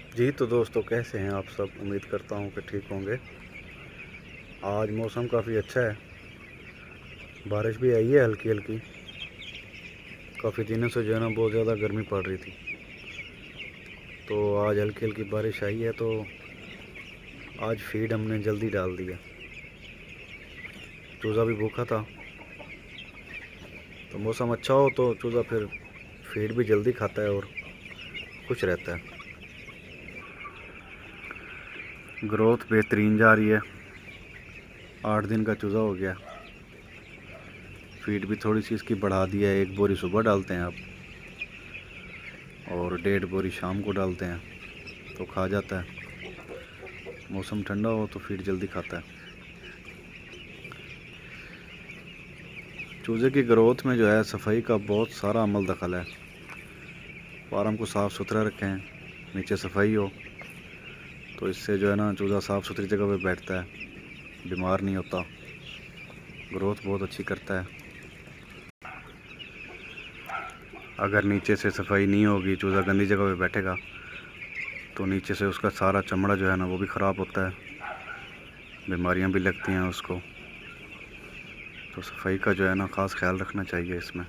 जी तो दोस्तों, कैसे हैं आप सब। उम्मीद करता हूं कि ठीक होंगे। आज मौसम काफ़ी अच्छा है, बारिश भी आई है हल्की हल्की। काफ़ी दिनों से जो है ना बहुत ज़्यादा गर्मी पड़ रही थी, तो आज हल्की हल्की बारिश आई है। तो आज फीड हमने जल्दी डाल दिया। चूज़ा भी भूखा था, तो मौसम अच्छा हो तो चूज़ा फिर फीड भी जल्दी खाता है और खुश रहता है। ग्रोथ बेहतरीन जा रही है। 8 दिन का चूज़ा हो गया। फीड भी थोड़ी सी इसकी बढ़ा दी है। 1 बोरी सुबह डालते हैं आप, और 1.5 बोरी शाम को डालते हैं, तो खा जाता है। मौसम ठंडा हो तो फीड जल्दी खाता है। चूज़े की ग्रोथ में जो है सफाई का बहुत सारा अमल दखल है। फार्म को साफ़ सुथरा रखें, नीचे सफाई हो, तो इससे जो है ना चूज़ा साफ़ सुथरी जगह पे बैठता है, बीमार नहीं होता, ग्रोथ बहुत अच्छी करता है। अगर नीचे से सफाई नहीं होगी, चूज़ा गंदी जगह पे बैठेगा, तो नीचे से उसका सारा चमड़ा जो है ना वो भी ख़राब होता है, बीमारियां भी लगती हैं उसको। तो सफाई का जो है ना ख़ास ख्याल रखना चाहिए इसमें।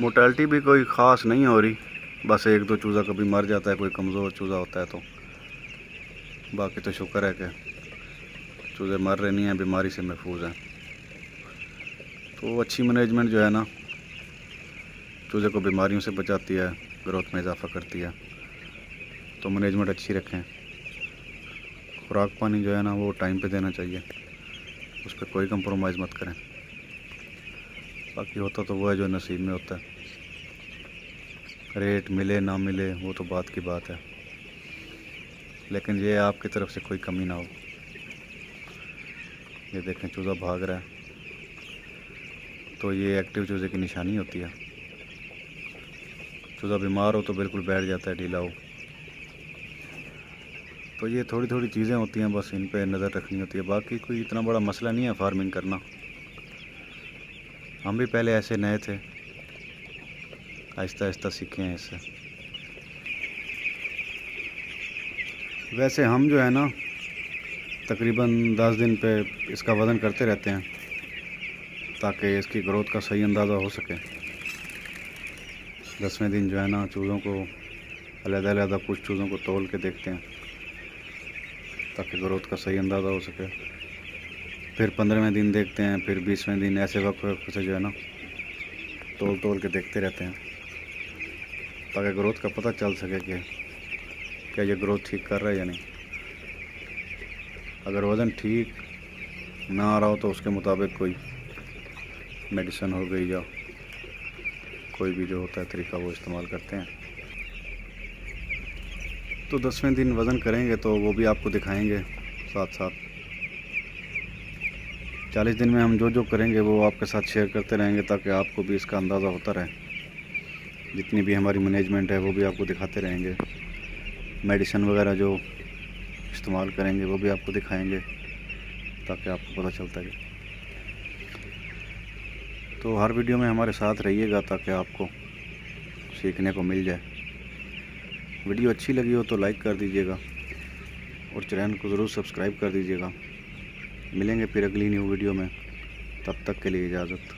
मोर्टेलिटी भी कोई ख़ास नहीं हो रही, बस 1-2 चूज़ा कभी मर जाता है, कोई कमज़ोर चूज़ा होता है तो। बाकी तो शुक्र है कि चूज़े मर रहे नहीं हैं, बीमारी से महफूज हैं। तो अच्छी मैनेजमेंट जो है ना चूज़े को बीमारियों से बचाती है, ग्रोथ में इजाफ़ा करती है। तो मैनेजमेंट अच्छी रखें। खुराक पानी जो है ना वो टाइम पे देना चाहिए, उस पर कोई कंप्रोमाइज़ मत करें। बाकी होता तो वो है जो नसीब में होता है। रेट मिले ना मिले वो तो बात की बात है, लेकिन ये आपकी तरफ से कोई कमी ना हो। ये देखें चूज़ा भाग रहा है, तो ये एक्टिव चूज़े की निशानी होती है। चूज़ा बीमार हो तो बिल्कुल बैठ जाता है, ढीला हो। तो ये थोड़ी थोड़ी चीज़ें होती हैं, बस इन पे नज़र रखनी होती है। बाकी कोई इतना बड़ा मसला नहीं है फार्मिंग करना। हम भी पहले ऐसे नए थे, आहिस्ता आहिस्ता सीखे हैं इससे। वैसे हम जो है ना तकरीबन 10 दिन पे इसका वज़न करते रहते हैं, ताकि इसकी ग्रोथ का सही अंदाज़ा हो सके। 10वें दिन जो है ना चूज़ों को अलग-अलग कुछ चूज़ों को तौल के देखते हैं, ताकि ग्रोथ का सही अंदाज़ा हो सके। फिर 15वें दिन देखते हैं, फिर 20वें दिन, ऐसे वक्त से जो है ना तौल के देखते रहते हैं, ताकि ग्रोथ का पता चल सके कि क्या ये ग्रोथ ठीक कर रहा है या नहीं। अगर वज़न ठीक ना आ रहा हो तो उसके मुताबिक कोई मेडिसिन हो गई या कोई भी जो होता है तरीका वो इस्तेमाल करते हैं। तो 10वें दिन वज़न करेंगे तो वो भी आपको दिखाएंगे साथ साथ। 40 दिन में हम जो जो करेंगे वो आपके साथ शेयर करते रहेंगे, ताकि आपको भी इसका अंदाज़ा होता रहे। जितनी भी हमारी मैनेजमेंट है वो भी आपको दिखाते रहेंगे। मेडिसिन वगैरह जो इस्तेमाल करेंगे वो भी आपको दिखाएंगे, ताकि आपको पता चलता है। तो हर वीडियो में हमारे साथ रहिएगा, ताकि आपको सीखने को मिल जाए। वीडियो अच्छी लगी हो तो लाइक कर दीजिएगा, और चैनल को ज़रूर सब्सक्राइब कर दीजिएगा। मिलेंगे फिर अगली न्यू वीडियो में, तब तक के लिए इजाज़त।